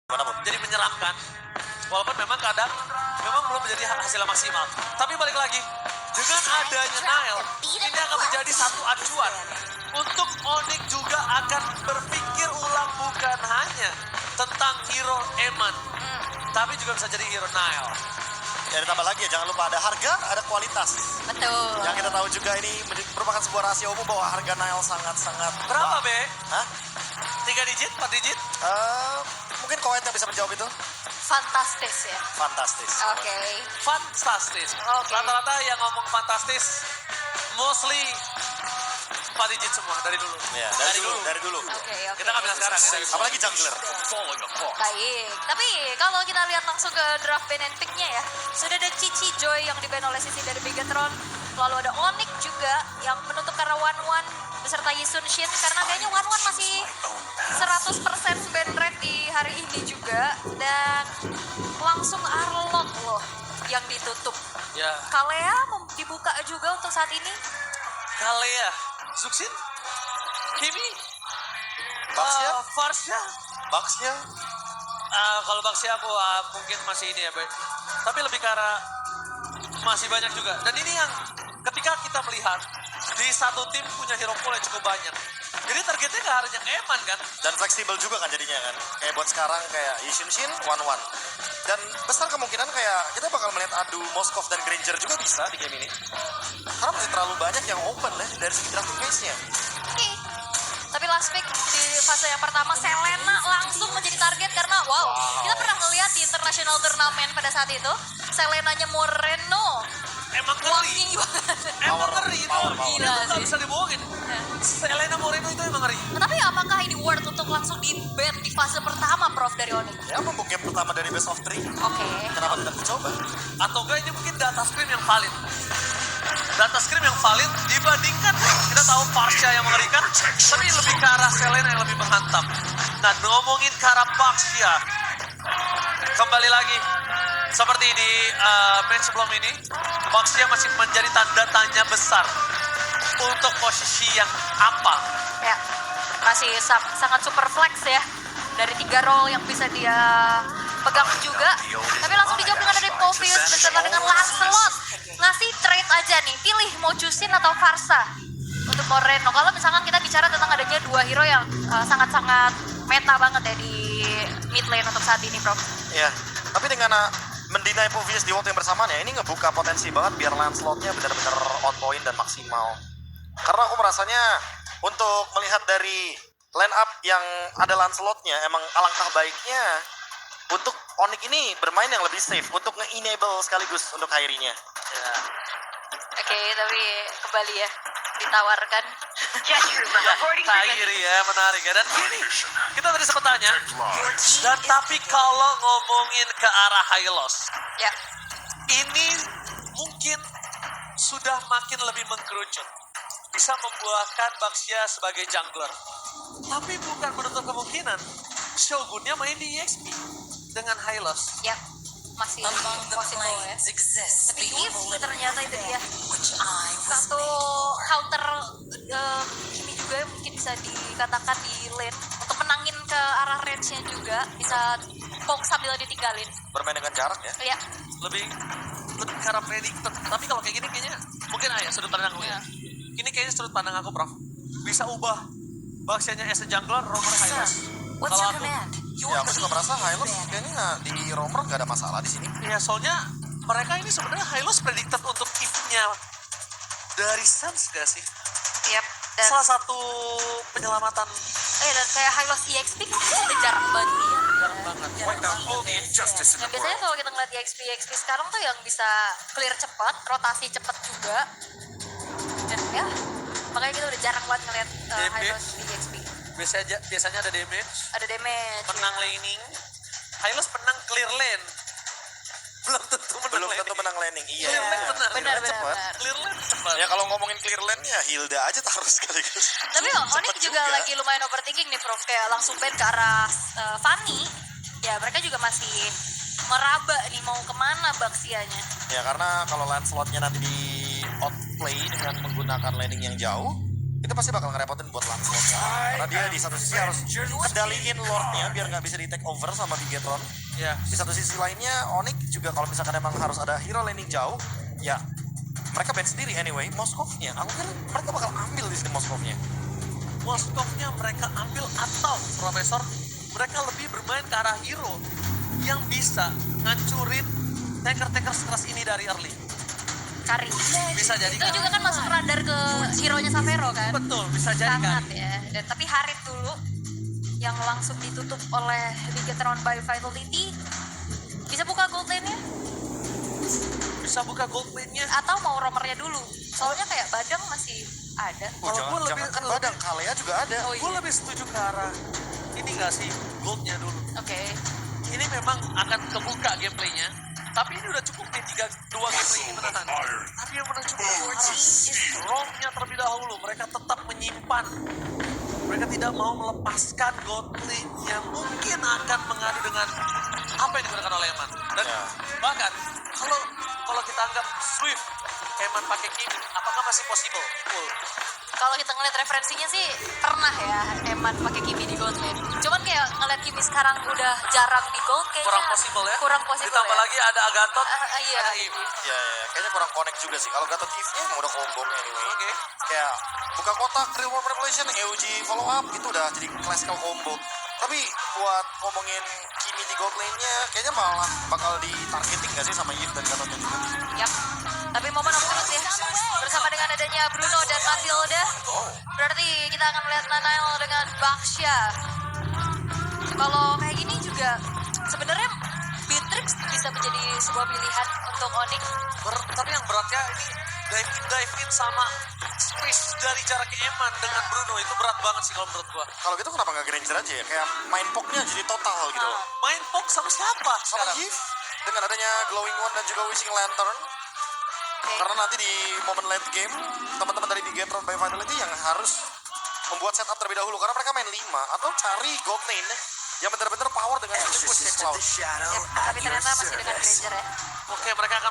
Jadi menyeramkan. Walaupun memang kadang memang belum menjadi hasil maksimal. Tapi balik lagi, dengan adanya Nile, ini akan menjadi satu acuan untuk Onyx juga akan berpikir ulang bukan hanya tentang hero Eman, tapi juga bisa jadi hero Nile. Ya ditambah lagi ya, jangan lupa ada harga, ada kualitas. Betul. Yang kita tahu juga ini merupakan sebuah rahasia umum bahwa harga Nile sangat-sangat Berapa, murah. Be? Hah? 3 digit, 4 digit? Mungkin Koet yang bisa menjawab itu. Fantastis ya. Fantastis. Oke. Fantastis. Oke. Rata-rata yang ngomong fantastis, mostly 4 digit semua dari dulu. Ya, dari dulu. Oke. Kita nggak bilang sekarang. Ya, dari dulu. Apalagi jungler. Baik, tapi kalau kita lihat langsung ke draft ban and pick-nya ya, sudah ada Cici Joy yang di-ban oleh sisi dari Bigatron, lalu ada Onyx juga yang menutup karena One beserta Yisun Shin, karena kayaknya One masih 100% ban rate di hari ini juga, dan langsung Arlong loh yang ditutup. Ya, Kalea dibuka juga untuk saat ini. Kalea, Zuxin, Kimi, Baxia? Farsha. Bucksnya? Kalau Baxia aku mungkin masih ini ya, Be. Tapi lebih ke arah masih banyak juga. Dan ini yang ketika kita melihat di satu tim punya hero pool yang cukup banyak. Jadi targetnya nggak hanya Eman kan? Dan fleksibel juga kan jadinya kan. Kayak buat sekarang kayak Yisun Shin, One. Dan besar kemungkinan kayak kita bakal melihat adu Moskov dan Granger juga bisa di game ini. Karena masih terlalu banyak yang open ya dari segi drafting phase-nya. Oke. Tapi last pick di fase yang pertama, Selena langsung menjadi target karena wow, kita pernah ngeliat di international turnamen pada saat itu, Selenanya Moreno Emang ngeri. wangi banget. Emang ngeri itu. Power. Itu nggak bisa dibohongin. Selena Moreno itu emang ngeri. Nah, tapi apakah ini worth untuk langsung di-ban di fase pertama, Prof, dari Onyx? Ya membuka game pertama dari best of 3. Oke. Kenapa tidak dicoba? Atau enggak ini mungkin data screen yang valid. Data screen yang valid dibandingkan kita tahu Farsha yang mengerikan, tapi lebih ke arah Selena yang lebih menghantam. Nah, ngomongin ke arah Farsha, kembali lagi seperti di match sebelum ini, Farsha masih menjadi tanda tanya besar untuk posisi yang apa. Ya, masih sangat super flex ya. Dari 3 role yang bisa dia pegang juga. Tapi langsung dijawab dengan ada Povius beserta dengan Lancelot. Ngasih trade aja nih, pilih mau Jusin atau Farsa untuk Moreno. Kalau misalkan kita bicara tentang adanya 2 hero yang sangat-sangat meta banget ya di mid lane untuk saat ini, Bro. Ya, tapi dengan mendinai Povius di waktu yang bersamaan ya, ini ngebuka potensi banget biar Lancelot-nya benar-benar on point dan maksimal. Karena aku merasanya untuk melihat dari line up yang ada Lancelot-nya, emang alangkah baiknya untuk Onyx ini bermain yang lebih safe, untuk nge-enable sekaligus untuk Kairi-nya. Ya. Oke, tapi kembali ya ditawarkan. Kairi ya, menarik ya. Dan gini, kita tadi sempat tanya, dan tapi kalau ngomongin ke arah Hylos, Ya, ini mungkin sudah makin lebih mengkerucut. Bisa membuahkan Baxia sebagai jungler. Tapi bukan menutup kemungkinan Shogunnya main di EXP dengan Hylos. ya masih possible ya. Tapi if ternyata itu dia satu counter ini juga mungkin bisa dikatakan di lane untuk menangin ke arah range-nya juga, bisa poke sambil ditinggalin. Bermain dengan jarak ya. Ya, Lebih ke arah predicted. Tapi kalau kayak gini kayaknya mungkin sudut pandang aku ya. Ini kayaknya sudut pandang aku, Prof. Bisa ubah Baxianya as a jungler, romer Hylos. Kalau aku, Ya aku juga merasa Hylos kayaknya di romer nggak ada masalah di sini. ya soalnya mereka ini sebenarnya Hylos predicted untuk if-nya dari Suns gak sih? yep. Dan, Salah satu penyelamatan dan kayak Hylos EXP kan udah jarang banget dia. jarang banget. Nah, biasanya kalau kita ngeliat EXP sekarang tuh yang bisa clear cepat, rotasi cepat juga. Dan ya, makanya kita udah jarang banget ngeliat Hylos di EXP. Biasanya ada damage, Ada damage. menang laning. Hylos menang clear lane. Belum tentu Menang laning. Iya. Clear lane benar. Benar. Clear lane cepat. Ya kalau ngomongin clear lane ya Hilda aja taruh sekaligus. Tapi Onyx juga lagi lumayan overthinking nih, Prof. Kayak langsung ban ke arah Fanny. Ya mereka juga masih meraba nih mau kemana Baxianya. Ya karena kalau Lancelot-nya nanti di outplay dengan menggunakan laning yang jauh, itu pasti bakal ngerepotin buat Lancelot. Karena dia di satu sisi harus kendaliin Lordnya biar nggak bisa di take over sama Bigetron. Ya. Di satu sisi lainnya Onyx juga kalau misalkan emang harus ada hero laning jauh, ya mereka ban sendiri anyway. Moskovnya, aku kira mereka bakal ambil di sini Moskovnya. Moskovnya mereka ambil atau Profesor mereka lebih bermain ke arah hero yang bisa ngancurin tanker-tanker stres ini dari early. Kari. Bisa jadi Itu kan? juga kan masuk radar ke hero-nya Savero kan. Betul, bisa jadi kan? Sangat ya. Dan tapi Harit dulu yang langsung ditutup oleh Bigetron by Vitality. Bisa buka gold lane-nya? Bisa buka gold lane-nya. Atau mau romernya dulu? Soalnya kayak Badang masih ada. Kalau gua lebih- jangan kan lebih- Badang, Kalea juga ada. Oh, Gue lebih setuju ke arah ini gak sih, goldnya dulu. Oke. Ini memang akan kebuka gameplaynya. Tapi ini udah cukup nih 2 gameplay ini menang. Tapi yang menang cukup harus roamnya terlebih dahulu. Mereka tetap menyimpan. Mereka tidak mau melepaskan gold lane-nya. Mungkin akan mengadu dengan apa yang digunakan oleh Eman. Dan Ya. bahkan kalau kita anggap Swift Eman pakai Kimi, apakah masih possible? Full. Kalau kita ngeliat referensinya sih pernah ya Eman pakai Kimi di gold lane. Cuman kayak ngeliat Kimi sekarang udah jarang di gold kayaknya Kurang possible ya? Kurang possible Ditambah ya. lagi ada Agathon, Iya. ada Eve. Ya, kayaknya kurang connect juga sih. Kalau Gatot Thief-nya emang udah combo anyway. Oke. Kayak buka kotak, real world revelation, EUG follow up itu udah jadi classical combo. Tapi buat ngomongin Kimi di gold lane-nya, kayaknya malah bakal ditargeting gak sih sama Eve dan Gatotnya juga? Yap. Tapi momen optimis ya. Bersama dengan adanya Bruno dan Matilda. Berarti kita akan melihat Nanail dengan Baksha. Kalau kayak gini juga sebenarnya Beatrix bisa menjadi sebuah pilihan untuk Onyx. Tapi yang beratnya ini dive in sama space dari jarak Eman dengan Bruno itu berat banget sih kalau menurut gua. Kalau gitu kenapa nggak Granger aja ya? Kayak main poknya jadi total gitu loh. Main pok sama siapa Sama sekarang? Eve dengan adanya Glowing One dan juga Wishing Lantern. Oke. Karena nanti di momen late game, teman-teman dari Bigetron by Vitality yang harus membuat setup terlebih dahulu. Karena mereka main 5 atau cari gold lane yang benar-benar power dengan Push Cloud. Yap, tapi ternyata masih dengan Granger ya. Oke, mereka akan